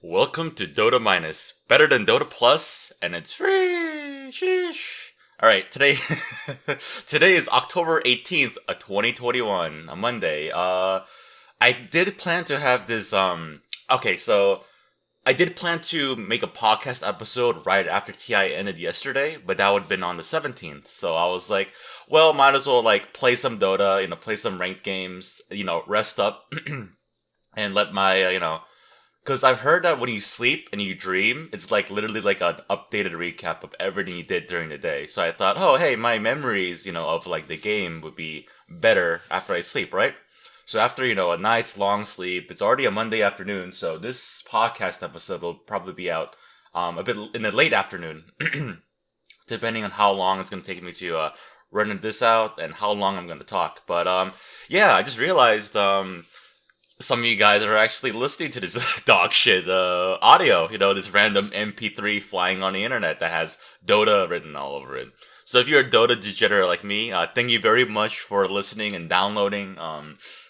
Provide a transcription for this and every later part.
Welcome to Dota Minus, better than Dota Plus, and it's free. Sheesh. All right, today today is October 18th, 2021, a Monday. I did plan to have this okay, so I did plan to make a podcast episode right after TI ended yesterday, but that would have been on the 17th. So I was like, well, might as well like play some Dota, play some ranked games, rest up and let my because I've heard that when you sleep and you dream, it's like literally like an updated recap of everything you did during the day. So I thought, oh, hey, my memories, of like the game would be better after I sleep, right? So after, a nice long sleep, it's already a Monday afternoon. So this podcast episode will probably be out, a bit in the late afternoon, depending on how long it's going to take me to, run this out and how long I'm going to talk. But, yeah, I just realized, some of you guys are actually listening to this dog shit audio, this random MP3 flying on the internet that has Dota written all over it. So if you're a Dota degenerate like me, thank you very much for listening and downloading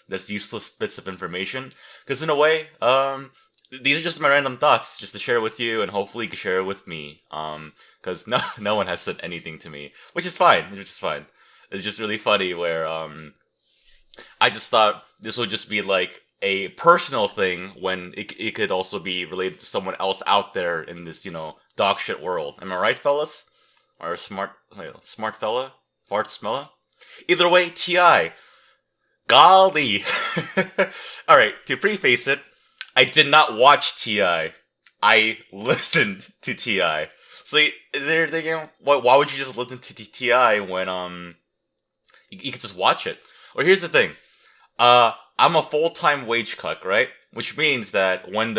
this useless bits of information. Because in a way, these are just my random thoughts, just to share with you, and hopefully you can share it with me. Because no one has said anything to me, which is fine. It's just really funny where I just thought this would just be like a personal thing when it could also be related to someone else out there in this, dog shit world. Am I right, fellas? Or smart fella? Fart smella? Either way, TI. Golly. Alright, to preface it, I did not watch TI. I listened to TI. So they're thinking, why would you just listen to TI when, you could just watch it? Well, here's the thing. I'm a full-time wage cuck, right? Which means that when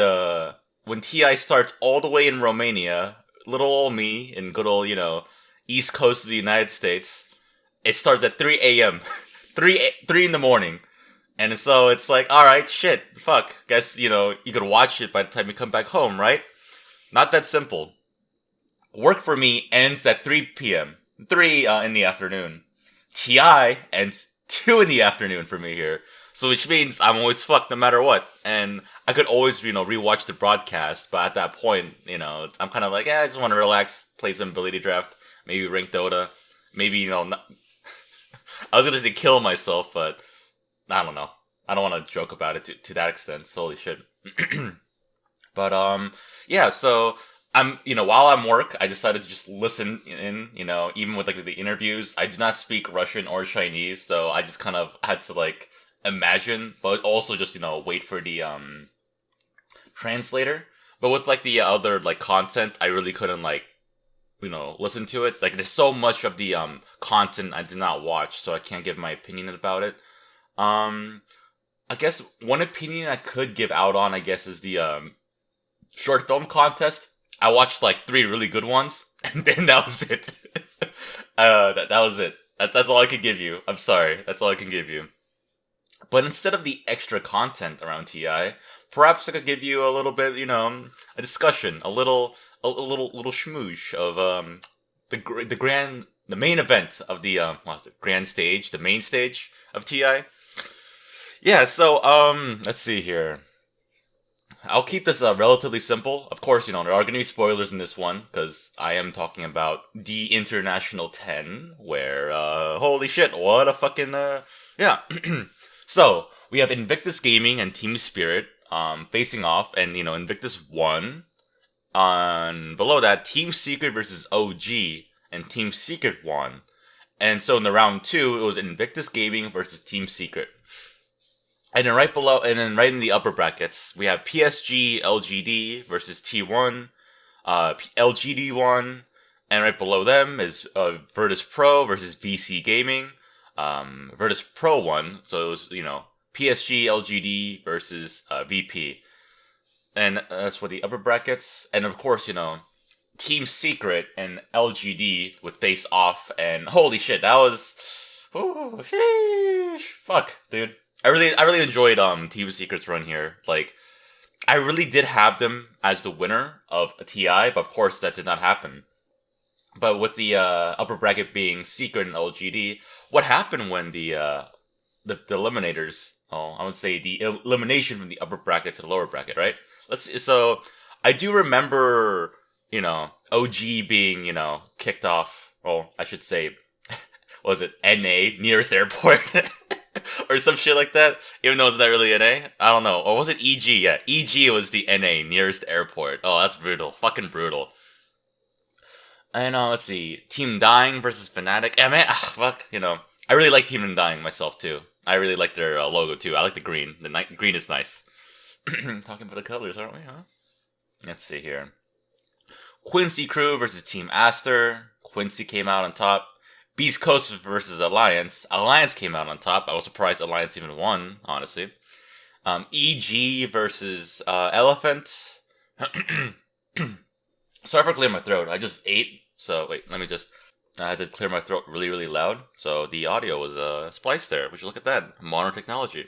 TI starts all the way in Romania, little old me in good old, East Coast of the United States, it starts at 3 a.m. 3 in the morning. And so it's like, alright, shit, fuck. Guess, you could watch it by the time you come back home, right? Not that simple. Work for me ends at 3 p.m. 3 in the afternoon. TI ends 2 in the afternoon for me here. So which means I'm always fucked no matter what. And I could always, rewatch the broadcast. But at that point, I'm kind of like, I just want to relax, play some ability draft, maybe rank Dota. Maybe, not... I was going to say kill myself, but I don't know. I don't want to joke about it to that extent. So holy shit. But, yeah, so while I'm work, I decided to just listen in, even with like the interviews. I do not speak Russian or Chinese, so I just kind of had to like imagine, but also just, wait for the, translator. But with like the other like content, I really couldn't like, listen to it. Like there's so much of the, content I did not watch, so I can't give my opinion about it. I guess one opinion I could give out on, I guess, is the, short film contest. I watched like 3 really good ones, and then that was it. That was it. That's all I could give you. I'm sorry. That's all I can give you. But instead of the extra content around TI, perhaps I could give you a little bit, a discussion, a little schmooze of the main event of the grand stage, the main stage of TI. Yeah. So let's see here. I'll keep this relatively simple. Of course, there are going to be spoilers in this one, because I am talking about the International 10, where, holy shit, what a fucking, yeah. So, we have Invictus Gaming and Team Spirit, facing off, and, Invictus won. Below that, Team Secret versus OG, and Team Secret won. And so in the round 2, it was Invictus Gaming versus Team Secret. And then right in the upper brackets, we have PSG LGD versus T1, LGD won, and right below them is Virtus Pro versus VC Gaming. Virtus Pro won, so it was, PSG LGD versus VP. And that's for the upper brackets. And of course, Team Secret and LGD would face off, and holy shit, that was... Ooh, sheesh. Fuck, dude. I really enjoyed Team Secret's run here. Like, I really did have them as the winner of a TI, but of course that did not happen. But with the upper bracket being Secret and LGD, what happened when the eliminators? Oh, I would say the elimination from the upper bracket to the lower bracket, right? So I do remember, OG being, kicked off. Well, I should say, was it NA, nearest airport? Or some shit like that, even though it's not really NA. I don't know. Or was it EG? Yeah, EG was the NA, nearest airport. Oh, that's brutal. Fucking brutal. And let's see. Team Dying versus Fnatic. Yeah, man, fuck, I really like Team Dying myself, too. I really like their logo, too. I like the green. The green is nice. Talking about the colors, aren't we, huh? Let's see here. Quincy Crew versus Team Aster. Quincy came out on top. Beast Coast versus Alliance. Alliance came out on top. I was surprised Alliance even won, honestly. EG versus Elephant. Sorry for clearing my throat. I just ate. So, wait, let me just... I had to clear my throat really, really loud. So, the audio was spliced there. Would you look at that? Modern technology.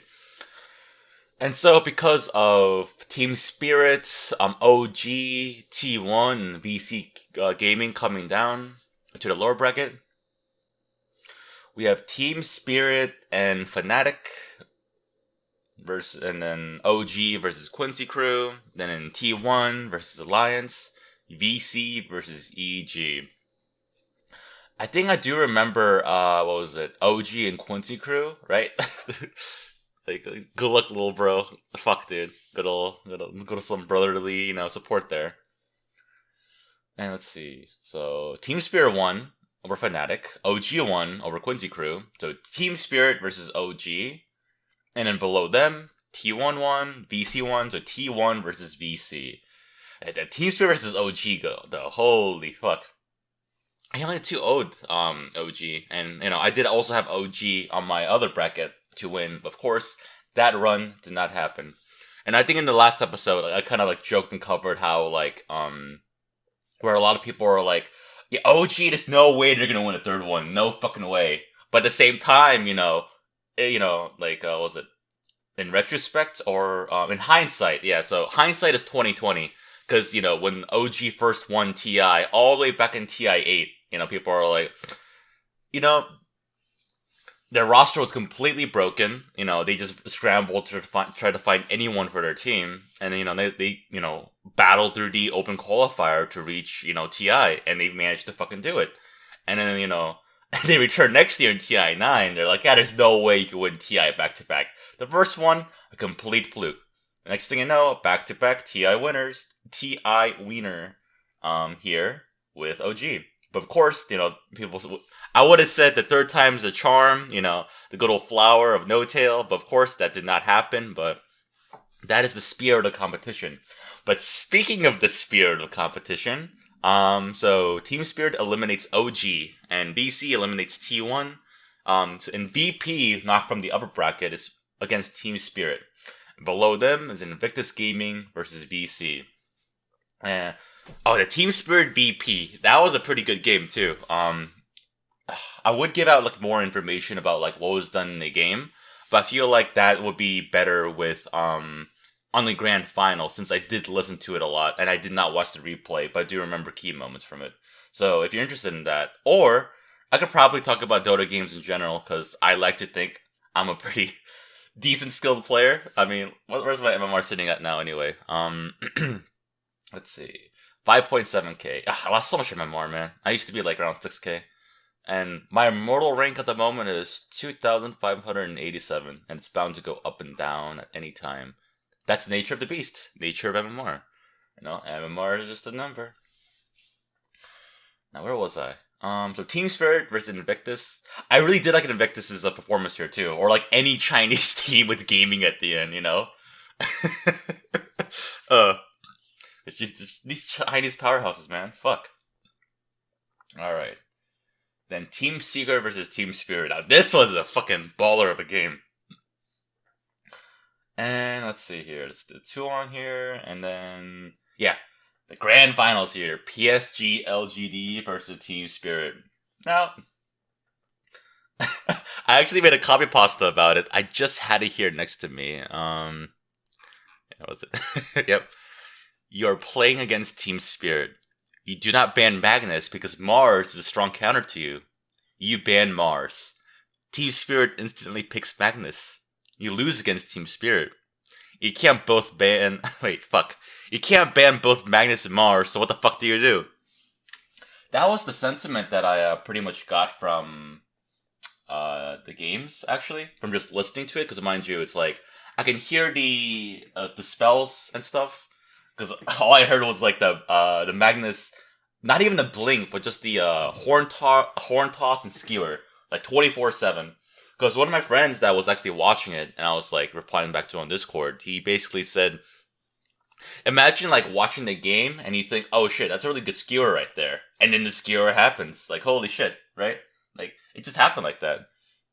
And so, because of Team Spirit, OG, T1, and VC Gaming coming down to the lower bracket, we have Team Spirit and Fnatic versus, and then OG versus Quincy Crew. Then in T1 versus Alliance, VC versus EG. I think I do remember, what was it? OG and Quincy Crew, right? Like, good luck, little bro. Fuck, dude. Good old some brotherly, support there. And let's see. So, Team Spirit won over Fnatic. OG won over Quincy Crew. So, Team Spirit versus OG. And then below them, T1 won, VC won. So, T1 versus VC. And then Team Spirit versus OG go, though. Holy fuck. I only had 2 OG. And, I did also have OG on my other bracket to win. Of course, that run did not happen. And I think in the last episode, I kind of joked and covered how where a lot of people are like, yeah, OG, there's no way they're gonna win a third one, no fucking way. But at the same time, what was it? In retrospect or in hindsight? Yeah, so hindsight is 2020 because when OG first won TI all the way back in TI 8, people are like, their roster was completely broken. They just scrambled to try to find anyone for their team. And, they battled through the open qualifier to reach, TI. And they managed to fucking do it. And then, they return next year in TI 9. They're like, yeah, there's no way you can win TI back-to-back. The first one, a complete fluke. The next thing you know, back-to-back TI winners. TI wiener here with OG. But of course, people... I would have said the third time's a charm, the good old flower of no tail, but of course that did not happen, but that is the spirit of competition. But speaking of the spirit of competition, so Team Spirit eliminates OG, and VC eliminates T1, and VP, knocked from the upper bracket, is against Team Spirit. Below them is Invictus Gaming versus VC. The Team Spirit VP, that was a pretty good game too. I would give out more information about what was done in the game, but I feel like that would be better with on the grand final, since I did listen to it a lot and I did not watch the replay, but I do remember key moments from it. So if you're interested in that, or I could probably talk about Dota games in general because I like to think I'm a pretty decent skilled player. I mean, where's my MMR sitting at now anyway? Let's see, 5.7k. I lost so much MMR, man. I used to be around 6k. And my immortal rank at the moment is 2,587, and it's bound to go up and down at any time. That's the nature of the beast, nature of MMR. MMR is just a number. Now, where was I? So Team Spirit versus Invictus. I really did like Invictus' performance here too, or any Chinese team with gaming at the end, It's just these Chinese powerhouses, man. Fuck. All right. Then Team Seeker versus Team Spirit. Now, this was a fucking baller of a game. And let's see here. Let's do 2 on here. And then, yeah, the grand finals here. PSG LGD versus Team Spirit. Now, I actually made a copy pasta about it. I just had it here next to me. What was it? Yep. You're playing against Team Spirit. You do not ban Magnus because Mars is a strong counter to you. You ban Mars. Team Spirit instantly picks Magnus. You lose against Team Spirit. You can't both ban. Wait, fuck. You can't ban both Magnus and Mars. So what the fuck do you do? That was the sentiment that I pretty much got from the games, actually, from just listening to it. Because mind you, it's like I can hear the spells and stuff. Because all I heard was like the Magnus, not even the blink, but just the horn toss and skewer, like 24/7. Because one of my friends that was actually watching it, and I was like replying back to on Discord, he basically said, imagine like watching the game and you think, oh shit, that's a really good skewer right there. And then the skewer happens. Like, holy shit, right? Like, it just happened like that.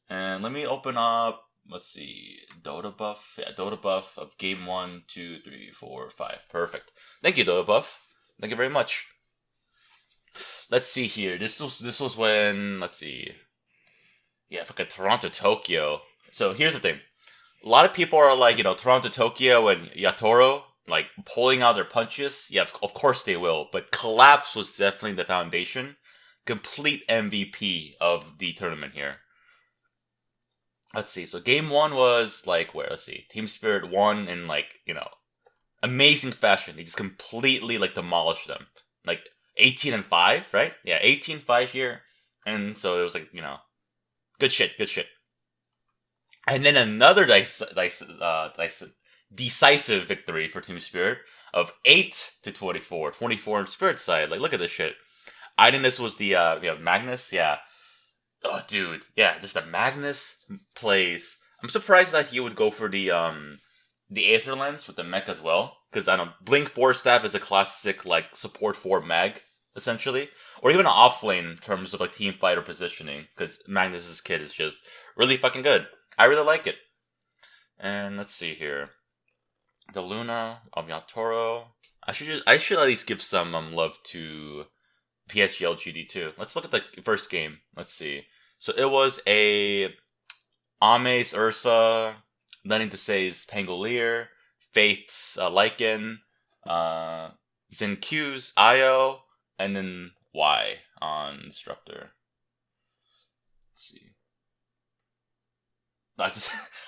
And let me open up, let's see, Dota buff. Yeah, Dota buff of game 1, 2, 3, 4, 5. Perfect. Thank you, Dota buff. Thank you very much. Let's see here. This was when, let's see. Yeah, fucking Toronto, Tokyo. So here's the thing. A lot of people are like, Toronto, Tokyo and Yatoro, like, pulling out their punches. Yeah, of course they will. But Collapse was definitely the foundation. Complete MVP of the tournament here. Let's see. So game 1 was, like, where? Let's see. Team Spirit won in, like, amazing fashion. They just completely, like, demolished them. Like, 18-5, right? Yeah, 18-5 here. And so it was, like, good shit. And then another decisive victory for Team Spirit of 8-24. 24 on Spirit side. Like, look at this shit. I think this was the Magnus. Yeah. Oh, dude. Yeah, just the Magnus plays. I'm surprised that he would go for the Aether Lens with the mech as well. Because, I don't know, Blink 4 Staff is a classic, like, support 4 mag, essentially. Or even an off lane in terms of, like, team fighter positioning. Because Magnus's kit is just really fucking good. I really like it. And let's see here. The Luna, Yatoro. I should at least give some love to PSG LGD too. Let's look at the first game. Let's see. So it was a Ame's Ursa, Lenny Desai's Pangolier, Faith's Lycan, Zenq's Io, and then Y on Instructor. Let's see.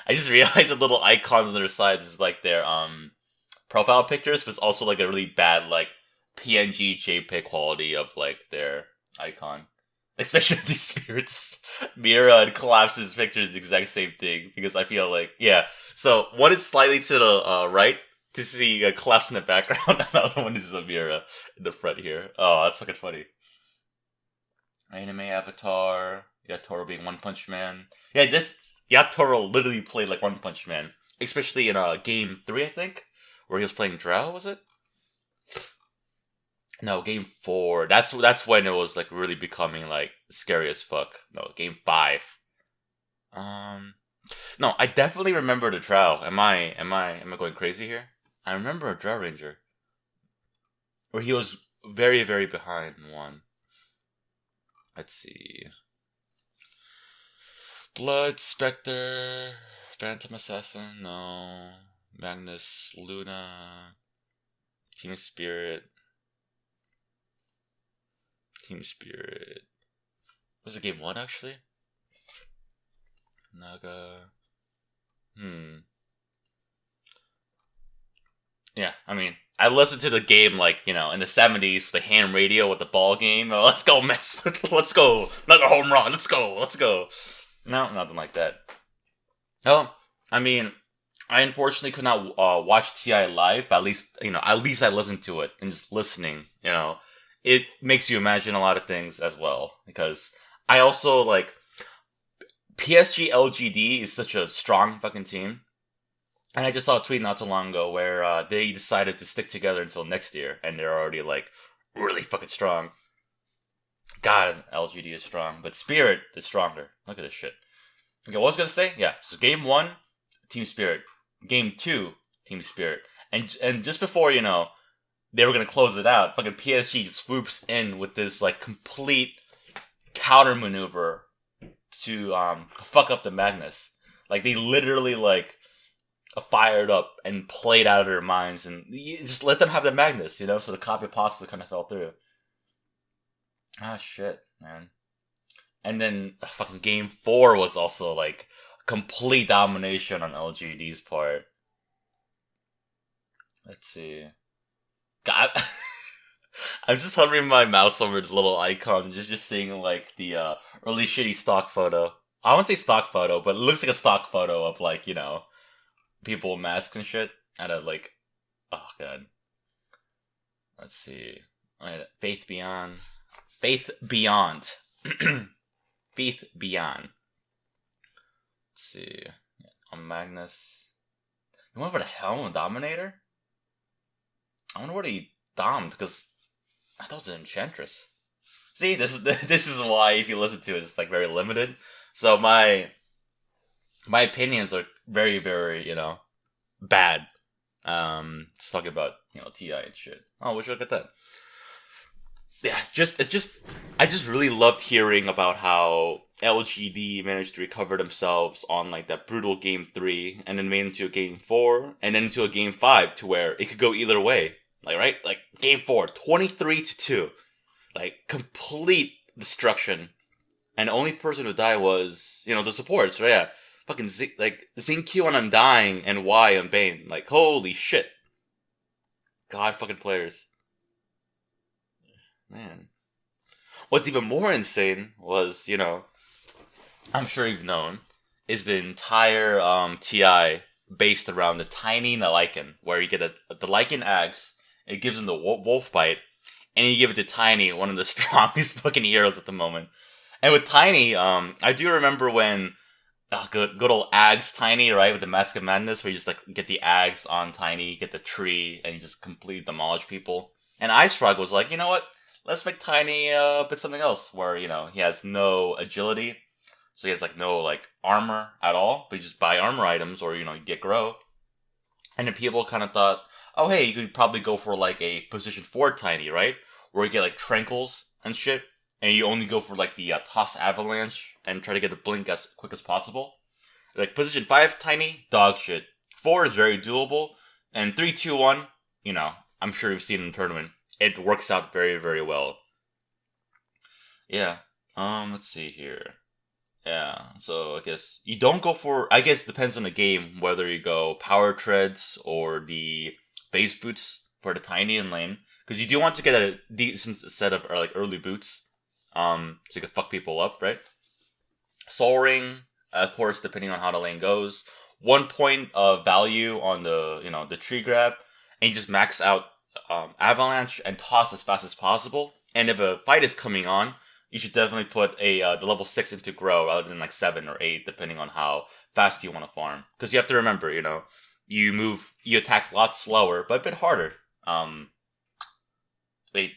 I just realized the little icons on their sides is like their profile pictures, but it's also like a really bad like PNG JPEG quality of like their icon. Especially these spirits. Mira and Collapse's picture is the exact same thing because I feel like So one is slightly to the right to see Collapse in the background. Another one is a Mira in the front here. Oh, that's fucking funny. Anime avatar. Yatoro being One Punch Man. Yeah, this Yatoro literally played like One Punch Man, especially in game 3, I think, where he was playing Drow. Was it? No, game 4. That's when it was like really becoming like scary as fuck. No, game 5. No, I definitely remember the Drow. Am I going crazy here? I remember a Drow Ranger where he was very, very behind in 1. Let's see. Blood, Spectre, Phantom Assassin, no. Magnus, Luna, Team Spirit. Was it game 1 actually? Naga. Yeah, I mean, I listened to the game like, in the 70s with the ham radio with the ball game. Oh, let's go, Mets. Let's go. Another home run. Let's go. No, nothing like that. Oh, I mean, I unfortunately could not watch TI live, but at least I listened to it, and just listening, it makes you imagine a lot of things as well. Because I also, like, PSG LGD is such a strong fucking team. And I just saw a tweet not too long ago where they decided to stick together until next year, and they're already, like, really fucking strong. God, LGD is strong, but Spirit is stronger. Look at this shit. Okay, what was I gonna say? Yeah, so game 1, Team Spirit. Game 2, Team Spirit. And just before, they were gonna close it out, fucking PSG swoops in with this, like, complete counter maneuver to fuck up the Magnus. Like, they literally, like, fired up and played out of their minds, and just let them have the Magnus, so the copy pasta kind of fell through. Ah, shit, man. And then fucking game 4 was also like complete domination on LGD's part. Let's see. God, I'm just hovering my mouse over this little icon, just seeing like the really shitty stock photo. I won't say stock photo, but it looks like a stock photo of like people with masks and shit. At a like, oh god. Let's see. Alright, Faith Beyond. Faith Beyond. Faith Beyond. Let's see. On Magnus. You went for the Helm Dominator? I wonder what he domed, because I thought it was an Enchantress. See, this is why if you listen to it, it's like very limited. So my opinions are very, very, bad. Just talking about, TI and shit. Oh, would you look at that? Yeah, I just really loved hearing about how LGD managed to recover themselves on like that brutal game 3, and then made into a game 4, and then into a game 5, to where it could go either way. Like, right? Like, game 4, 23-2. Like, complete destruction. And the only person who died was, the supports, right? Yeah. Fucking Zinq on Undying and Y on Bane. Like, holy shit. God fucking players. Man. What's even more insane was, I'm sure you've known, is the entire TI based around the tiny Lycan, where you get the Lycan Axe, it gives him the wolf bite, and you give it to Tiny, one of the strongest fucking heroes at the moment. And with Tiny, I do remember when good old Ags Tiny, right, with the Mask of Madness, where you just like get the Ags on Tiny, get the tree, and you just completely demolish people. And Ice Frog was like, you know what? Let's make Tiny a bit something else, where he has no agility, so he has like no like armor at all, but you just buy armor items, or you get grow. And then people kind of thought, oh hey, you could probably go for like a position 4 Tiny, right, where you get like Tranquils and shit. And you only go for like the Toss Avalanche and try to get a blink as quick as possible. Like position 5 Tiny, dog shit. 4 is very doable. And 3-2-1, I'm sure you've seen in the tournament. It works out very, very well. Yeah. Let's see here. Yeah, so I guess you don't go for, I guess it depends on the game, whether you go Power Treads or the Phase Boots for the Tiny in lane. Because you do want to get a decent set of like early boots. So you can fuck people up, right? Soul Ring, of course, depending on how the lane goes. 1 point of value on the the tree grab, and you just max out Avalanche and toss as fast as possible. And if a fight is coming on, you should definitely put the level 6 into grow rather than like 7 or 8, depending on how fast you want to farm. Because you have to remember, you attack a lot slower, but a bit harder. Wait.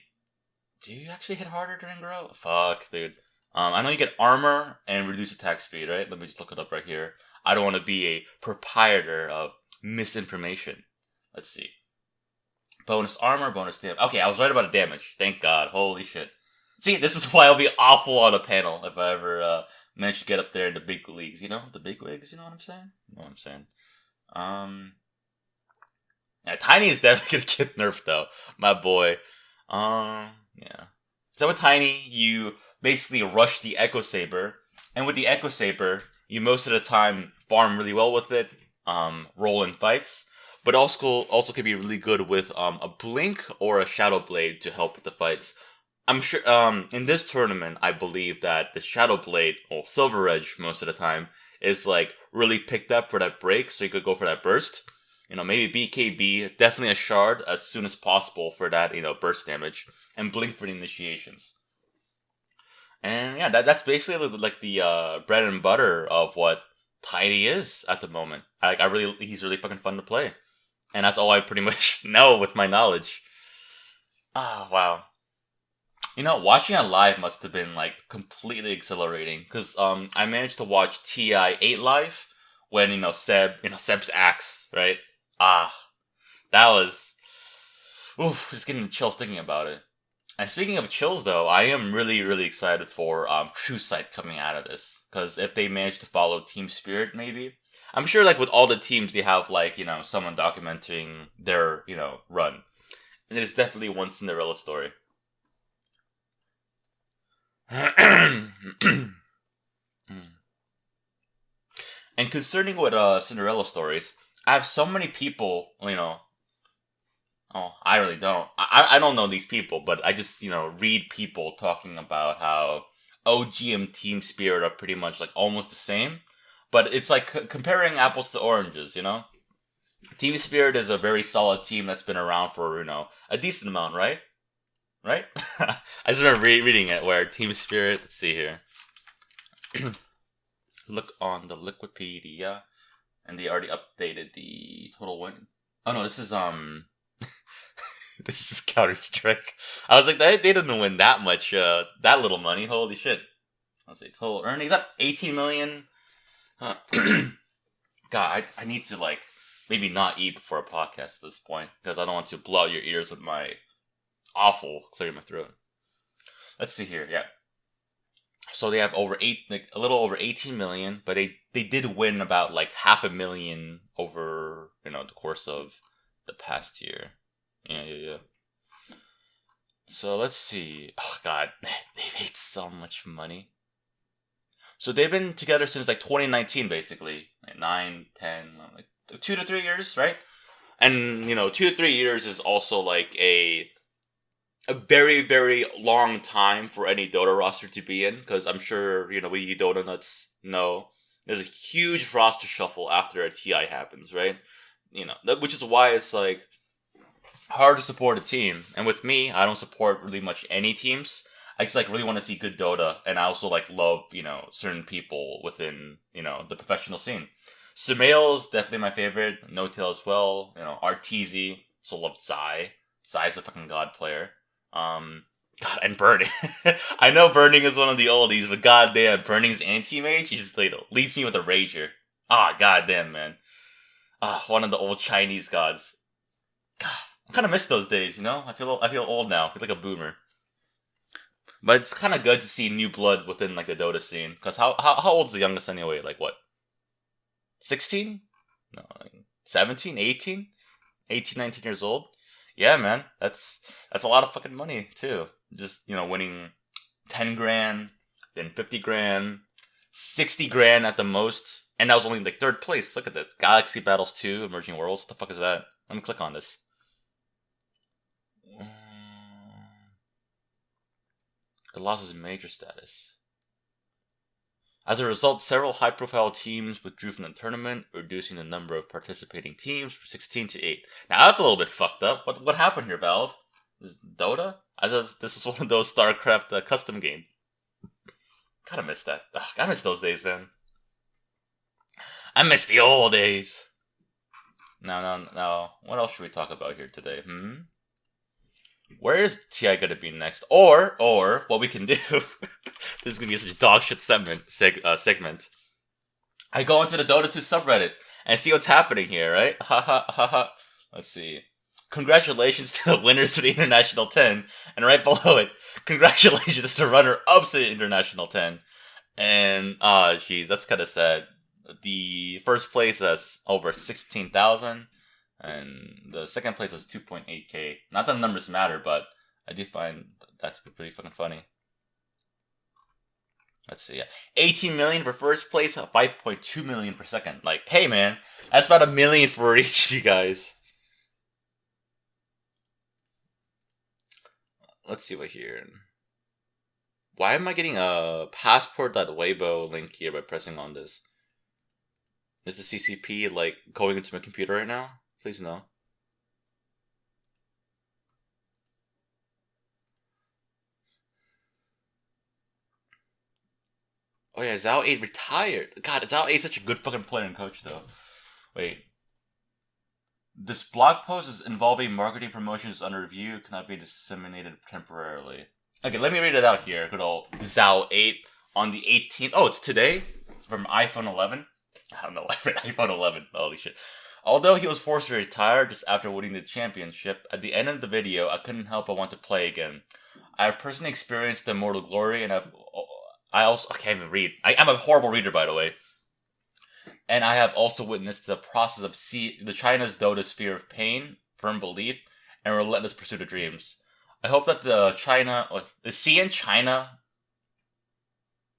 Do you actually hit harder during grow? Fuck, dude. I know you get armor and reduce attack speed, right? Let me just look it up right here. I don't want to be a proprietor of misinformation. Let's see. Bonus armor, bonus damage. Okay, I was right about the damage. Thank God. Holy shit. See, this is why I'll be awful on a panel if I ever manage to get up there in the big leagues. The big wigs, you know what I'm saying? You know what I'm saying? Yeah, Tiny is definitely gonna get nerfed though. My boy. Yeah. So with Tiny, you basically rush the Echo Saber, and with the Echo Saber, you most of the time farm really well with it, roll in fights, but also can be really good with a Blink or a Shadow Blade to help with the fights. I'm sure in this tournament, I believe that the Shadow Blade, or Silver Edge most of the time, is like really picked up for that break, so you could go for that burst. Maybe BKB, definitely a shard as soon as possible for that, burst damage, and Blink for the initiations. And yeah, that's basically like the bread and butter of what Tiny is at the moment. He's really fucking fun to play. And that's all I pretty much know with my knowledge. Ah, wow. Watching on live must have been like completely exhilarating, because I managed to watch TI 8 live when, Seb's axe, right? Ah, that was, just getting chills thinking about it. And speaking of chills, though, I am really, really excited for True Sight coming out of this, because if they manage to follow Team Spirit, maybe I'm sure, like with all the teams, they have like someone documenting their run, and it is definitely one Cinderella story. And concerning with Cinderella stories, I have so many people, Oh, I really don't. I don't know these people, but I just, read people talking about how OG and Team Spirit are pretty much like almost the same. But it's like comparing apples to oranges, you know? Team Spirit is a very solid team that's been around for, a decent amount, right? Right? I just remember reading it where Team Spirit, let's see here. Look on the Wikipedia, and they already updated the total win. Oh no, this is, this is Counter Strike. I was like, they didn't win that much, that little money. Holy shit. Let's see, total earnings up 18 million. God, I need to, like, maybe not eat before a podcast at this point, because I don't want to blow out your ears with my awful clearing my throat. Let's see here, yeah. So they have a little over 18 million, but they did win about, like, 500,000 over, the course of the past year. Yeah. So let's see. Oh, God, they've made so much money. So they've been together since, like, 2019, basically. Like 9, 10, like 2 to 3 years, right? And, 2 to 3 years is also, like, a very, very long time for any Dota roster to be in, because I'm sure, we you Dota nuts know there's a huge roster shuffle after a TI happens, right? Which is why it's, like, hard to support a team. And with me, I don't support really much any teams. I just, like, really want to see good Dota, and I also, like, love, certain people within, the professional scene. Sumail's definitely my favorite. No-Tail as well. Arteezy. Also love Zai. Zai's a fucking god player. God, and Burning. I know Burning is one of the oldies, but goddamn, Burning's anti-mage, he just, like, leaves me with a rager. Goddamn, man. One of the old Chinese gods. God, I kind of miss those days, I feel old now. I feel like a boomer. But it's kind of good to see new blood within, like, the Dota scene. Because how old's the youngest anyway? Like, what? 16? No, like 17? 18? 18, 19 years old? Yeah, man. That's a lot of fucking money, too. Just, winning 10 grand, then 50 grand, 60 grand at the most. And that was only, like, third place. Look at this. Galaxy Battles 2, Emerging Worlds. What the fuck is that? Let me click on this. It lost its major status. As a result, several high-profile teams withdrew from the tournament, reducing the number of participating teams from 16 to 8. Now, that's a little bit fucked up. What happened here, Valve? Is Dota? This is one of those StarCraft custom games. Kinda miss that. I miss those days, man. I miss the old days. No. What else should we talk about here today? Where is TI gonna be next? Or what we can do? This is gonna be such a dog shit segment. I go into the Dota 2 subreddit and see what's happening here, right? Ha. Let's see. Congratulations to the winners of the International 10, and right below it, congratulations to the runner-ups to the International 10. And jeez, that's kind of sad. The first place has over 16,000. And the second place is 2.8k. Not that the numbers matter, but I do find that to be pretty fucking funny. Let's see, 18 million for first place, 5.2 million per second. Like, hey man, that's about 1 million for each of you guys. Let's see what here. Why am I getting a passport.weibo link here by pressing on this? Is the CCP, like, going into my computer right now? Please no. Oh yeah, Zhao 8 retired. God, Zhao 8 is such a good fucking player and coach, though. Wait. This blog post is involving marketing promotions under review. Cannot be disseminated temporarily. Okay, let me read it out here. Good old Zhao 8 on the 18th. Oh, it's today? From iPhone 11? I don't know why I read iPhone 11. Holy shit. Although he was forced to retire just after winning the championship, at the end of the video, I couldn't help but want to play again. I have personally experienced the immortal glory, and I can't even read. I'm a horrible reader, by the way. And I have also witnessed the process of the China's Dota sphere of pain, firm belief, and relentless pursuit of dreams. I hope that the CN China?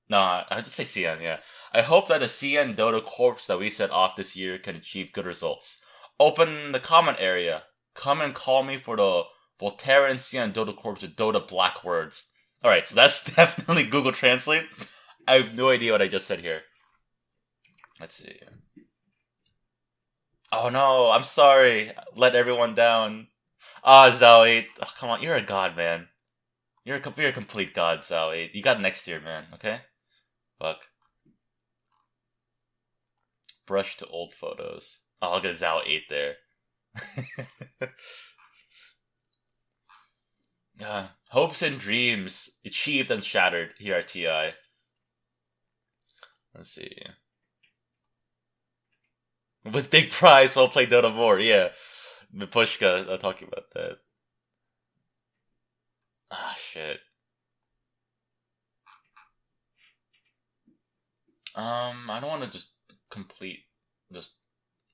No, I just say CN, yeah. I hope that the CN Dota corps that we set off this year can achieve good results. Open the comment area. Come and call me for the Volterra and Cian Dota Corps with Dota black words. Alright, so that's definitely Google Translate. I have no idea what I just said here. Let's see. Oh no, I'm sorry. Let everyone down. Ah, Zoe. Oh, come on, you're a god, man. You're a complete god, Zoe. You got next year, man, okay? Fuck. Brush to old photos. Oh, I'll get Zao 8 there. Hopes and dreams achieved and shattered here at TI. Let's see. With big prize, we'll play Dota more, yeah. Mipushka, talking about that. Ah, shit. I don't want to just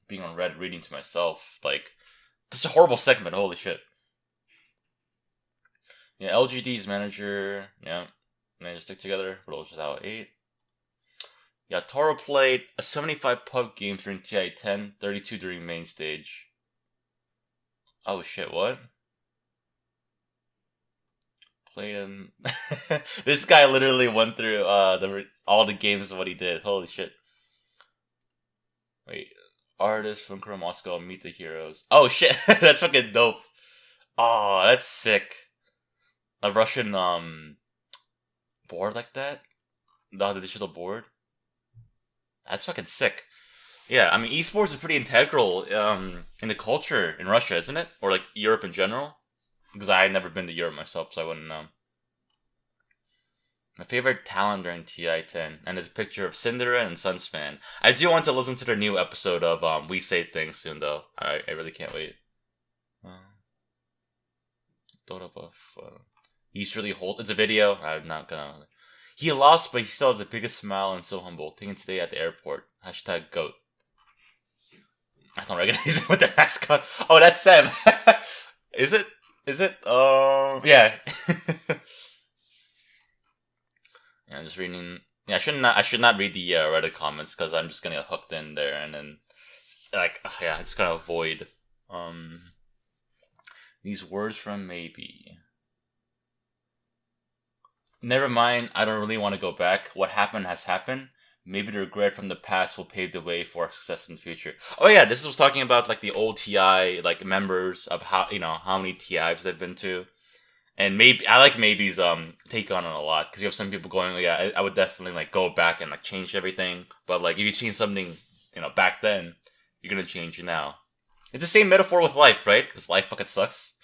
being on Reddit reading to myself. Like, this is a horrible segment, holy shit. Yeah, LGD's manager, yeah. They just stick together, rolls out 8. Yeah, Toro played 75 pub games during TI 10, 32 during main stage. Oh shit, what? Played in... This guy literally went through all the games of what he did. Holy shit. Wait. Artist from Kuro Moscow, Meet the Heroes. Oh shit, that's fucking dope. Oh, that's sick. A Russian, board like that? The digital board? That's fucking sick. Yeah, I mean, esports is pretty integral, in the culture in Russia, isn't it? Or, like, Europe in general? Because I had never been to Europe myself, so I wouldn't know. My favorite talent during TI-10, and it's a picture of Cinderella and Sunsfan. I do want to listen to their new episode of We Say Things soon, though. I really can't wait. Dota buff. He's really it's a video. I'm not gonna... He lost, but he still has the biggest smile and so humble. Taken today at the airport. Hashtag GOAT. I don't recognize him with the mascot. Oh, that's Sam. Is it? Yeah. Yeah, I'm just reading. Yeah, I should not read the Reddit comments because I'm just gonna get hooked in there and then, like, yeah, I'm just gonna avoid these words from maybe. Never mind, I don't really want to go back. What happened has happened. Maybe the regret from the past will pave the way for our success in the future. Oh yeah, this was talking about like the old TI like members of how many TIs they've been to, and maybe I like maybe's take on it a lot because you have some people going, yeah, I would definitely like go back and like change everything, but like if you change something back then, you're gonna change it now. It's the same metaphor with life, right? Because life fucking sucks.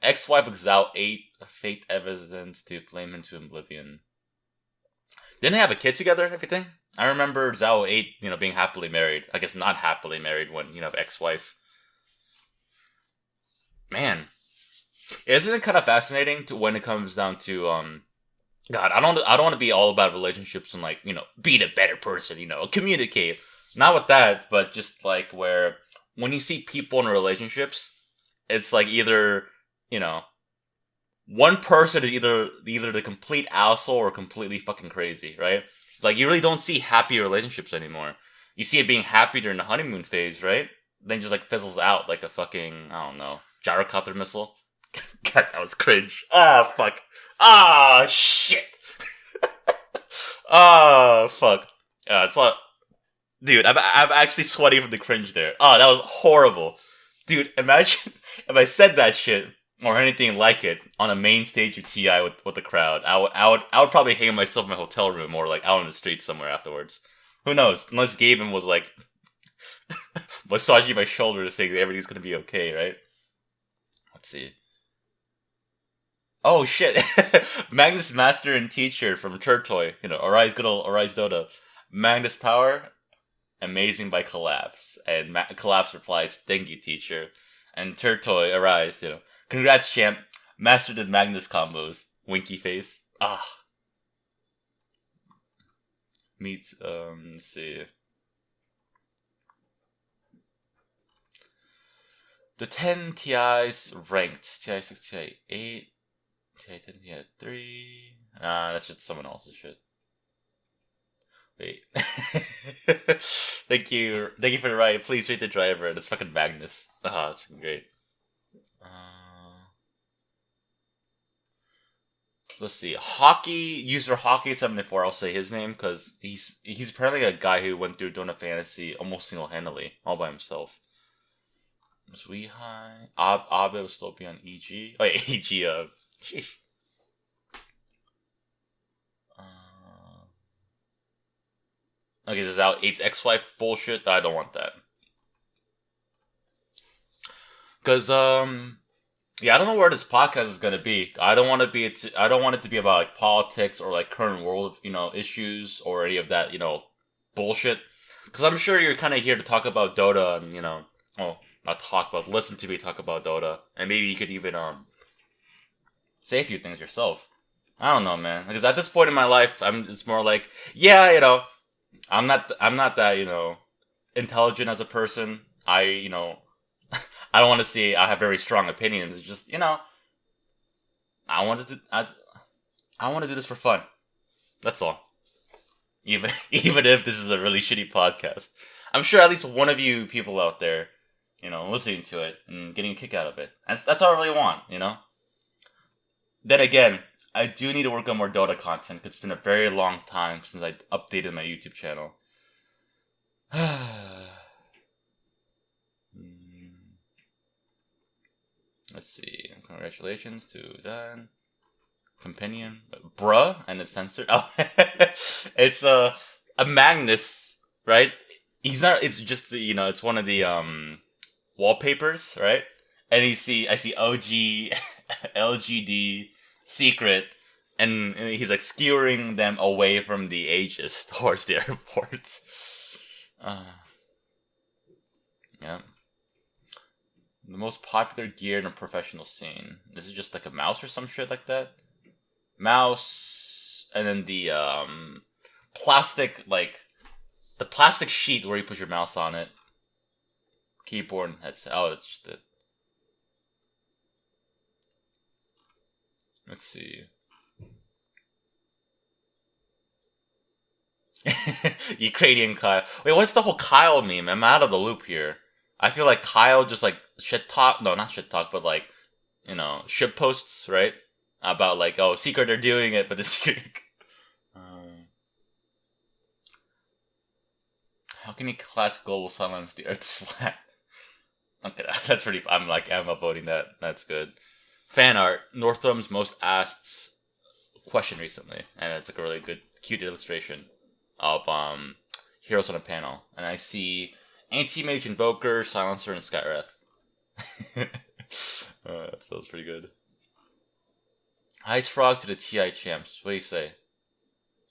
Ex-wife of Zhao 8, fate evidence to flame into oblivion. Didn't they have a kid together and everything? I remember Zhao 8, being happily married. I guess not happily married when, ex-wife. Man. Isn't it kind of fascinating to when it comes down to, God, I don't want to be all about relationships and, like, be the better person, communicate. Not with that, but just, like, where when you see people in relationships, it's, like, either, one person is either the complete asshole or completely fucking crazy, right? Like, you really don't see happy relationships anymore. You see it being happy during the honeymoon phase, right? Then just, like, fizzles out like a fucking, I don't know, gyrocopter missile. God, that was cringe. Ah, fuck. Ah, shit. Ah, fuck. It's not... Dude, I'm actually sweating from the cringe there. Oh, that was horrible. Dude, imagine if I said that shit or anything like it on a main stage of TI with the crowd. I would probably hang myself in my hotel room or like out on the street somewhere afterwards. Who knows? Unless Gaben was like massaging my shoulder to say that everything's gonna be okay, right? Let's see. Oh shit! Magnus Master and Teacher from Turtoy. Arise good old Arise Dota. Magnus Power, amazing by Collapse. And Collapse replies, thank you, Teacher. And Turtoy, Arise, congrats, champ. Master did Magnus combos. Winky face. Ah. Let's see. The 10 TIs ranked. TI 6, TI 8, TI 10, TI 3. That's just someone else's shit. Wait. Thank you for the ride. Please rate the driver. That's fucking Magnus. Ah, that's fucking great. Let's see. Hockey 74. I'll say his name because he's apparently a guy who went through Dota Fantasy almost single handedly, all by himself. Zui High. Abe will still be on EG. Oh yeah, EG. Sheesh. Okay, this is out. 8's X-Wife bullshit. I don't want that. Cause yeah, I don't know where this podcast is gonna be. I don't want it to be about like politics or like current world, issues or any of that, bullshit. Cause I'm sure you're kind of here to talk about Dota and not talk, but listen to me talk about Dota, and maybe you could even say a few things yourself. I don't know, man. Because at this point in my life, it's more like, yeah, I'm not that, intelligent as a person. I don't want to say I have very strong opinions. It's just, I want to do this for fun. That's all. Even if this is a really shitty podcast, I'm sure at least one of you people out there, listening to it and getting a kick out of it. That's all I really want, Then again, I do need to work on more Dota content because it's been a very long time since I updated my YouTube channel. Let's see. Congratulations to Dan. Companion. Bruh, and it's censored. Oh, it's a Magnus, right? He's not. It's just it's one of the wallpapers, right? And I see OG, LGD, Secret, and he's like skewering them away from the Aegis towards the airport. Yeah. The most popular gear in a professional scene. This is just like a mouse or some shit like that. Mouse, and then the plastic, the plastic sheet where you put your mouse on it. Keyboard and headset. Oh, that's just it. Let's see. Ukrainian Kyle. Wait, what's the whole Kyle meme? I'm out of the loop here. I feel like Kyle just shit talk. No, not shit talk, but shit posts, right? About Secret are doing it, but the Secret. How can you class global silence the Earth slap? Okay, that's pretty. I'm upvoting that. That's good. Fan art. Northrum's most asked question recently, and it's a really good, cute illustration of heroes on a panel, and I see Anti-Mage Invoker, Silencer, and Skywrath. That sounds pretty good. Ice Frog to the TI champs. What do you say?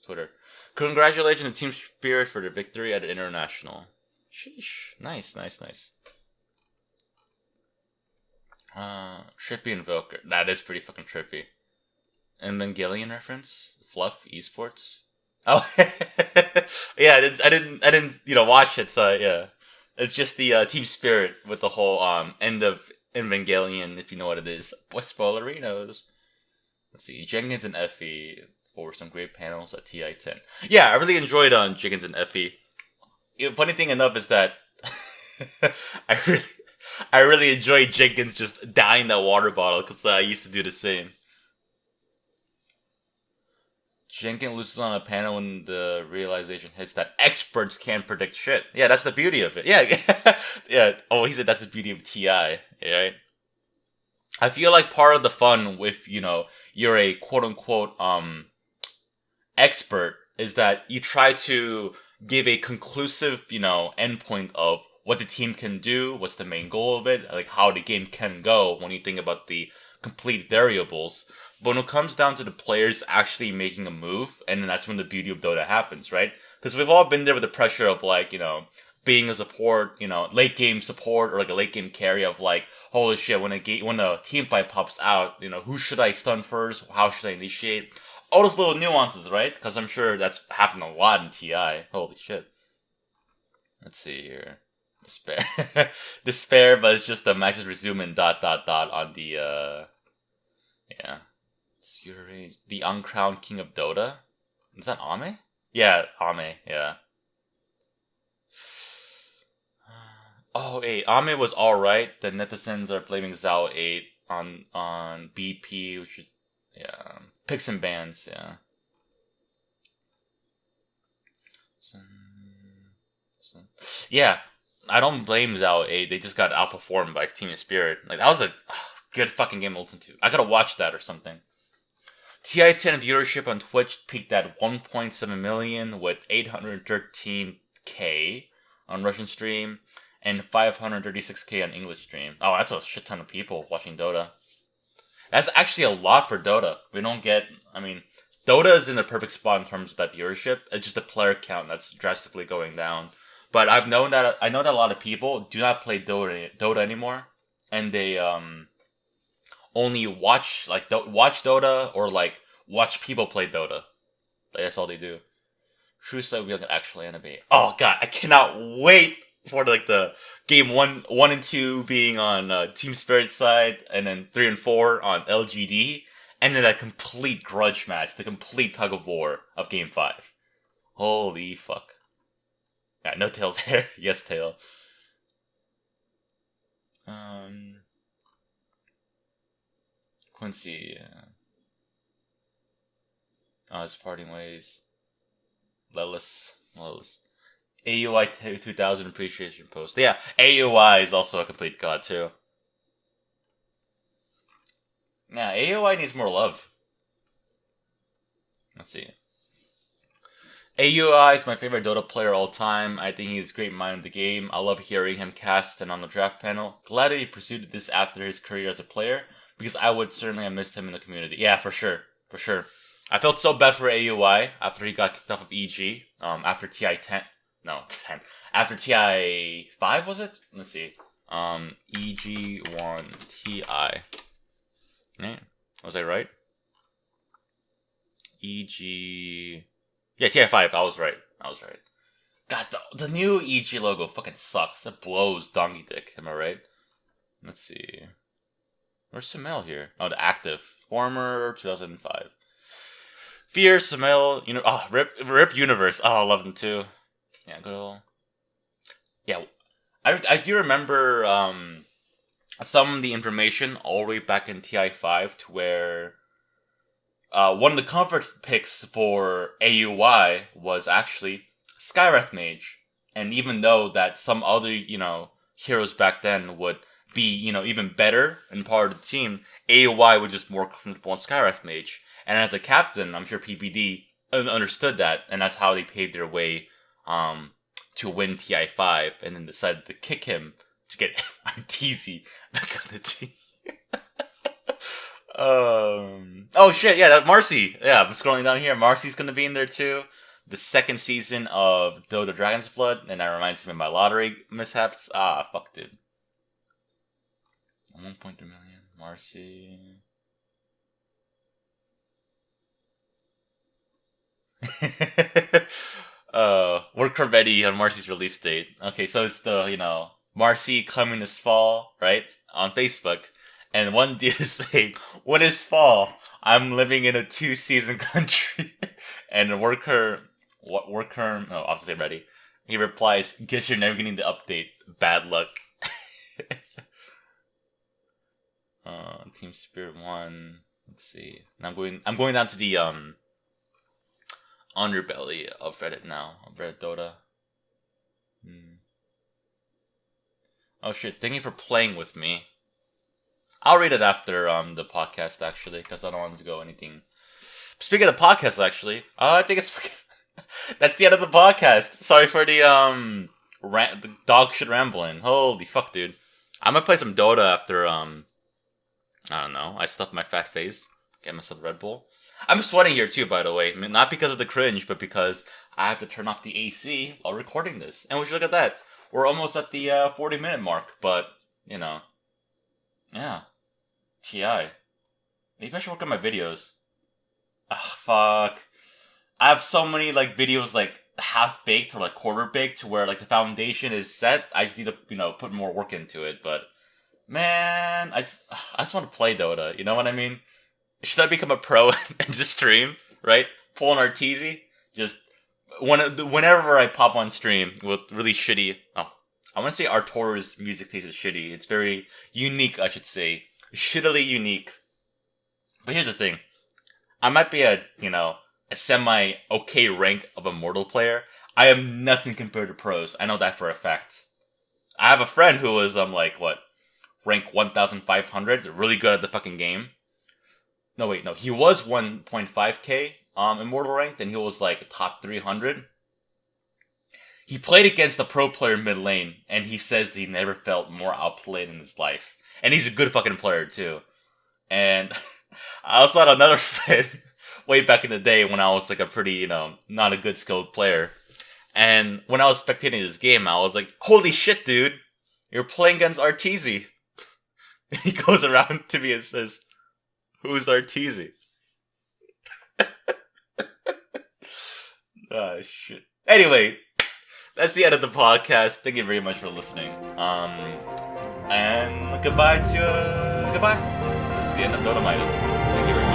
Twitter. Congratulations to Team Spirit for their victory at the International. Sheesh. Nice. Trippy Invoker. That is pretty fucking trippy. Evangelion reference? Fluff Esports? Oh, yeah. I didn't watch it. So yeah, it's just the Team Spirit with the whole end of Evangelion. If you know what it is, what spoilerinos? Let's see, Jenkins and Effie for some great panels at TI10. Yeah, I really enjoyed Jenkins and Effie. Funny thing enough is that I really enjoyed Jenkins just dying that water bottle because I used to do the same. Jenkins loses on a panel when the realization hits that experts can't predict shit. Yeah, that's the beauty of it. Yeah, yeah. Oh, he said that's the beauty of TI. Right? I feel like part of the fun with you're a quote unquote expert is that you try to give a conclusive endpoint of what the team can do, what's the main goal of it, like how the game can go when you think about the complete variables. But when it comes down to the players actually making a move, and then that's when the beauty of Dota happens, right? Because we've all been there with the pressure of being a support, late game support or a late game carry of holy shit, when a team fight pops out, who should I stun first? How should I initiate? All those little nuances, right? Because I'm sure that's happened a lot in TI. Holy shit. Let's see here. Despair, but it's just the matches resume and ... on the yeah. Range. The uncrowned king of Dota? Is that Ame? Yeah, Ame, yeah. Oh, 8. Ame was alright. The netizens are blaming Zhao 8 on BP, which is, yeah. Picks and bans, yeah. So, yeah, I don't blame Zhao 8. They just got outperformed by Team Spirit. Like, that was a good fucking game to listen to. I gotta watch that or something. TI10 viewership on Twitch peaked at 1.7 million with 813k on Russian stream and 536k on English stream. Oh, that's a shit ton of people watching Dota. That's actually a lot for Dota. We don't get, I mean, Dota is in the perfect spot in terms of that viewership. It's just the player count that's drastically going down. But I know that a lot of people do not play Dota anymore, and they only watch watch Dota or like watch people play Dota. Like, that's all they do. True said we can actually animate. Oh god, I cannot wait for like the game one and 2 being on Team Spirit side, and then 3 and 4 on LGD, and then that complete grudge match, the complete tug of war of game 5. Holy fuck. Yeah, no Tails there. Yes, Tail. Quincy. Oh, it's parting ways. Lelis. AUI 2000 appreciation post. Yeah, AUI is also a complete god too. Yeah, AUI needs more love. Let's see. AUI is my favorite Dota player all time. I think he's a great mind of the game. I love hearing him cast and on the draft panel. Glad that he pursued this after his career as a player, because I would certainly have missed him in the community. Yeah, for sure. I felt so bad for AUI after he got kicked off of EG. After TI 10. No, 10. After TI 5, was it? Let's see. EG1 TI. Yeah. Was I right? EG. Yeah, TI 5. I was right. God, the new EG logo fucking sucks. It blows donkey dick. Am I right? Let's see. Where's Samel here? Oh, the active. Former 2005. Fierce, Samel, Rip Universe. Oh, I love them too. Yeah, good old. Yeah, I do remember some of the information all the way back in TI 5 to where one of the comfort picks for AUY was actually Skywrath Mage. And even though that some other, heroes back then would be, even better and part of the team, AUY would just more comfortable on Skywrath Mage. And as a captain, I'm sure PPD understood that, and that's how they paved their way to win TI 5, and then decided to kick him to get TZ back on the team. Oh shit, yeah, that Marcy. Yeah, I'm scrolling down here. Marcy's gonna be in there too. The second season of Dota Dragon's Blood, and that reminds me of my lottery mishaps. Ah, fuck, dude. 1.2 million. Marcy. Work ready on Marcy's release date. Okay, so it's the, Marcy coming this fall, right? On Facebook. And one dude is saying, "What is fall? I'm living in a 2-season country." And the worker, oh, I'll say ready. He replies, "Guess you're never getting the update. Bad luck." Team Spirit 1. Let's see. I'm going down to the, underbelly of Reddit now. Of Reddit Dota. Oh shit, thank you for playing with me. I'll read it after the podcast, actually, because I don't want to go anything. Speaking of the podcast, actually, I think it's fucking... That's the end of the podcast. Sorry for the the dog shit rambling. Holy fuck, dude. I'm gonna play some Dota after I don't know. I stuffed my fat face. Get myself a Red Bull. I'm sweating here too, by the way. I mean, not because of the cringe, but because I have to turn off the AC while recording this. And we should look at that. We're almost at the 40-minute mark, but yeah. TI. Maybe I should work on my videos. Ah, fuck. I have so many videos half baked or quarter baked to where the foundation is set. I just need to put more work into it. But man, I just want to play Dota. You know what I mean? Should I become a pro and just stream? Right? Pull an Arteezy? Just Whenever I pop on stream with really shitty, I want to say Artur's music taste is shitty. It's very unique, I should say, shittily unique. But here's the thing: I might be a semi okay rank of a mortal player. I am nothing compared to pros. I know that for a fact. I have a friend who was rank 1,500, really good at the fucking game. No, wait, no, he was 1.5k immortal ranked, and he was like top 300. He played against a pro player mid lane, and he says that he never felt more outplayed in his life. And he's a good fucking player too. And I also had another friend way back in the day when I was like a pretty, not a good skilled player. And when I was spectating this game, I was like, holy shit, dude, you're playing against Arteezy. He goes around to me and says, who's Arteezy? Ah, shit. Anyway, that's the end of the podcast. Thank you very much for listening. And goodbye. That's the end of Dota Midas. Thank you very much.